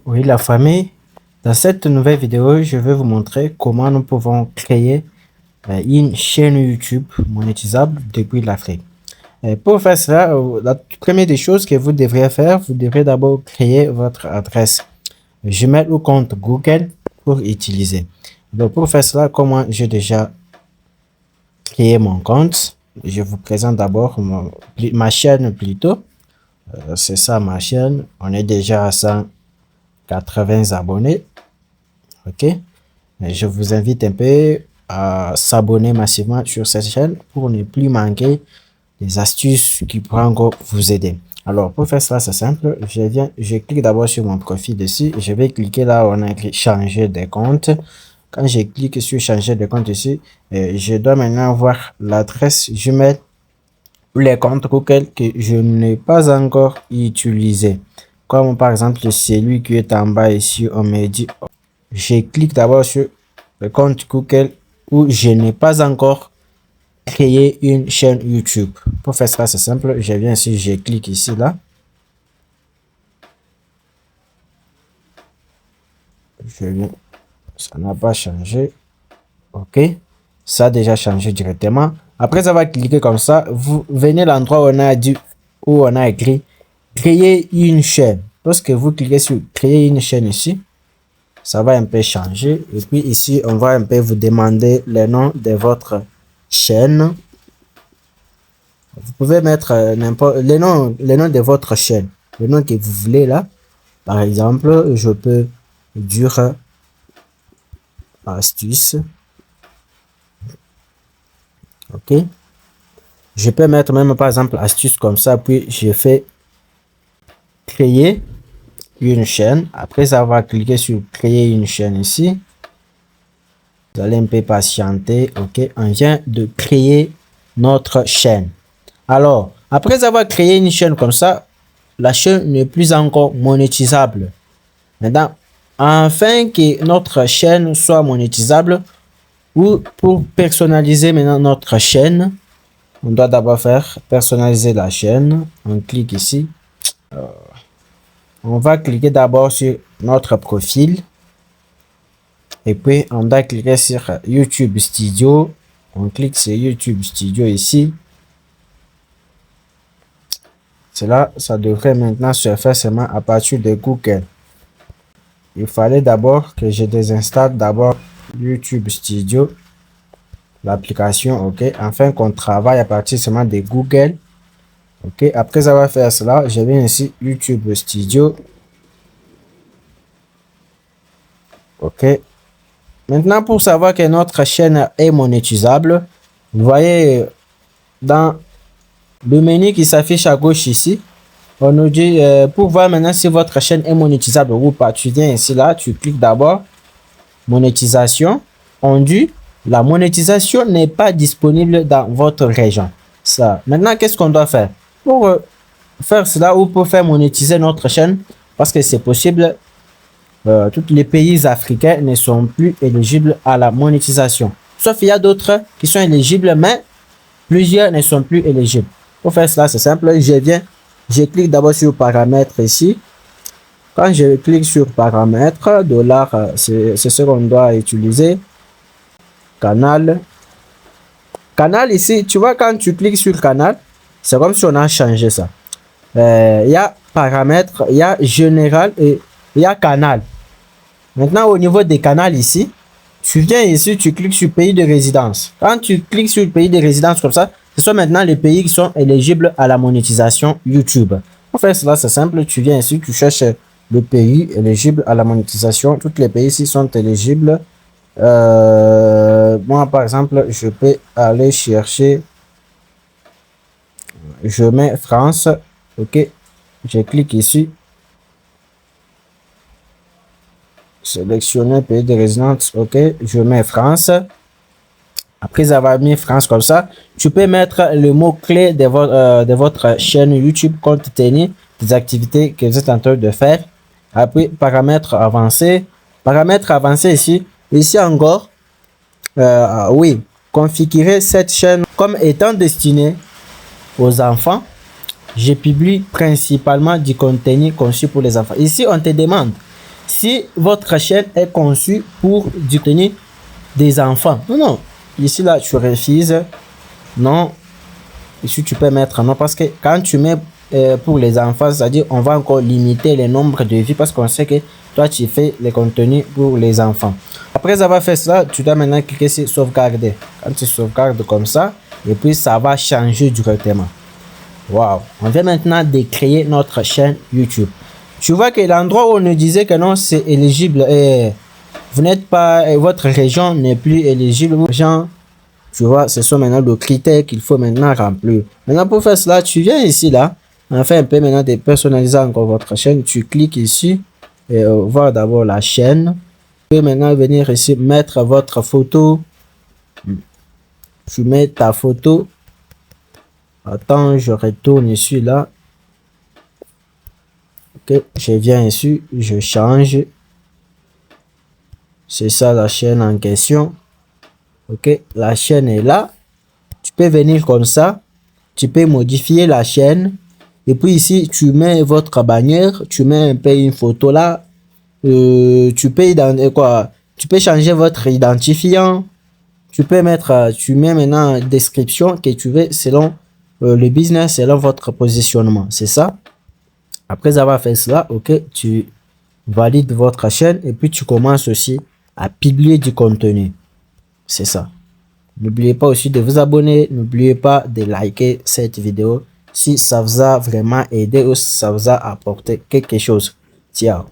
Oui, la famille, dans cette nouvelle vidéo, je vais vous montrer comment nous pouvons créer une chaîne YouTube monétisable depuis l'Afrique. Pour faire cela, la première des choses que vous devriez faire, vous devrez d'abord créer votre adresse Gmail ou compte Google pour utiliser. Donc, pour faire cela, comment j'ai déjà créé mon compte, je vous présente d'abord ma chaîne plutôt. C'est ça ma chaîne. On est déjà à 180 abonnés. Ok, je vous invite un peu à s'abonner massivement sur cette chaîne pour ne plus manquer les astuces qui pourront encore vous aider. Alors pour faire cela, c'est simple, je clique d'abord sur mon profil dessus, je vais cliquer là où on a écrit changer de compte. Quand je clique sur changer de compte ici, je dois maintenant voir l'adresse Gmail ou les comptes Google que je n'ai pas encore utilisé, comme par exemple celui qui est en bas ici. On me dit, je clique d'abord sur le compte Google où je n'ai pas encore créé une chaîne YouTube. Pour faire ça, c'est simple, je viens ici, je clique ici là. Je viens, ça n'a pas changé. Ok, ça a déjà changé directement. Après avoir cliqué comme ça, vous venez à l'endroit où on a écrit créer une chaîne. Lorsque vous cliquez sur créer une chaîne ici, ça va un peu changer. Et puis ici, on va un peu vous demander le nom de votre chaîne. Vous pouvez mettre n'importe le nom de votre chaîne, le nom que vous voulez là. Par exemple, je peux dire astuce. Ok. Je peux mettre même par exemple astuce comme ça, puis je fais créer une chaîne. Après avoir cliqué sur créer une chaîne ici, vous allez un peu patienter. Ok, on vient de créer notre chaîne. Alors, après avoir créé une chaîne comme ça, la chaîne n'est plus encore monétisable. Maintenant, afin que notre chaîne soit monétisable, ou pour personnaliser maintenant notre chaîne, on doit d'abord faire personnaliser la chaîne. On clique ici. On va cliquer d'abord sur notre profil. Et puis, on doit cliquer sur YouTube Studio. On clique sur YouTube Studio ici. Cela, ça devrait maintenant se faire seulement à partir de Google. Il fallait d'abord que je désinstalle d'abord YouTube Studio, l'application, ok, afin qu'on travaille à partir seulement de Google. Ok, après avoir fait cela, je viens ici YouTube Studio. Ok, maintenant pour savoir que notre chaîne est monétisable, vous voyez dans le menu qui s'affiche à gauche ici, on nous dit pour voir maintenant si votre chaîne est monétisable ou pas. Tu viens ici là, tu cliques d'abord monétisation. On dit la monétisation n'est pas disponible dans votre région. Ça. Maintenant, qu'est-ce qu'on doit faire pour faire cela ou pour faire monétiser notre chaîne? Parce que c'est possible, tous les pays africains ne sont plus éligibles à la monétisation. Sauf il y a d'autres qui sont éligibles, mais plusieurs ne sont plus éligibles. Pour faire cela, c'est simple. Je clique d'abord sur paramètres ici. Quand je clique sur paramètres, dollar, c'est ce qu'on doit utiliser. Canal. Canal ici, tu vois, quand tu cliques sur canal, c'est comme si on a changé ça. Il y a paramètres, il y a général et il y a canal. Maintenant, au niveau des canaux ici, tu viens ici, tu cliques sur pays de résidence. Quand tu cliques sur pays de résidence comme ça, ce sont maintenant les pays qui sont éligibles à la monétisation YouTube. Pour faire cela, c'est simple. Tu viens ici, tu cherches le pays éligible à la monétisation. Tous les pays ici sont éligibles. Moi, par exemple, je peux aller chercher. Je mets France. Ok. Je clique ici. Sélectionner pays de résidence. Ok. Je mets France. Après avoir mis France comme ça, tu peux mettre le mot-clé de votre chaîne YouTube compte tenu des activités que vous êtes en train de faire. Après, paramètres avancés. Paramètres avancés ici. Ici encore, oui, configurer cette chaîne comme étant destinée aux enfants. Je publie principalement du contenu conçu pour les enfants. Ici, on te demande si votre chaîne est conçue pour du contenu des enfants. Non, non. Ici, là, tu refuses. Non. Ici, tu peux mettre non parce que quand tu mets pour les enfants, c'est-à-dire on va encore limiter le nombre de vues parce qu'on sait que toi, tu fais les contenus pour les enfants. Après avoir fait cela, tu dois maintenant cliquer sur sauvegarder. Quand tu sauvegardes comme ça, et puis ça va changer directement. Waouh! On vient maintenant de créer notre chaîne YouTube. Tu vois que l'endroit où on nous disait que non, c'est éligible et vous n'êtes pas, votre région n'est plus éligible. Gens, tu vois, ce sont maintenant les critères qu'il faut maintenant remplir. Maintenant, pour faire cela, tu viens ici, là. On fait un peu maintenant de personnaliser encore votre chaîne. Tu cliques ici et voir d'abord la chaîne. Tu peux maintenant venir ici, mettre votre photo. Tu mets ta photo. Attends, je retourne ici, là. Ok, je viens ici, je change. C'est ça la chaîne en question. Ok, la chaîne est là. Tu peux venir comme ça. Tu peux modifier la chaîne. Et puis ici, tu mets votre bannière. Tu mets un peu une photo là. Tu peux changer votre identifiant. Tu peux mettre, tu mets maintenant une description que tu veux selon le business, selon votre positionnement. C'est ça. Après avoir fait cela, ok, tu valides votre chaîne et puis tu commences aussi à publier du contenu. C'est ça. N'oubliez pas aussi de vous abonner. N'oubliez pas de liker cette vidéo si ça vous a vraiment aidé ou si ça vous a apporté quelque chose. Ciao.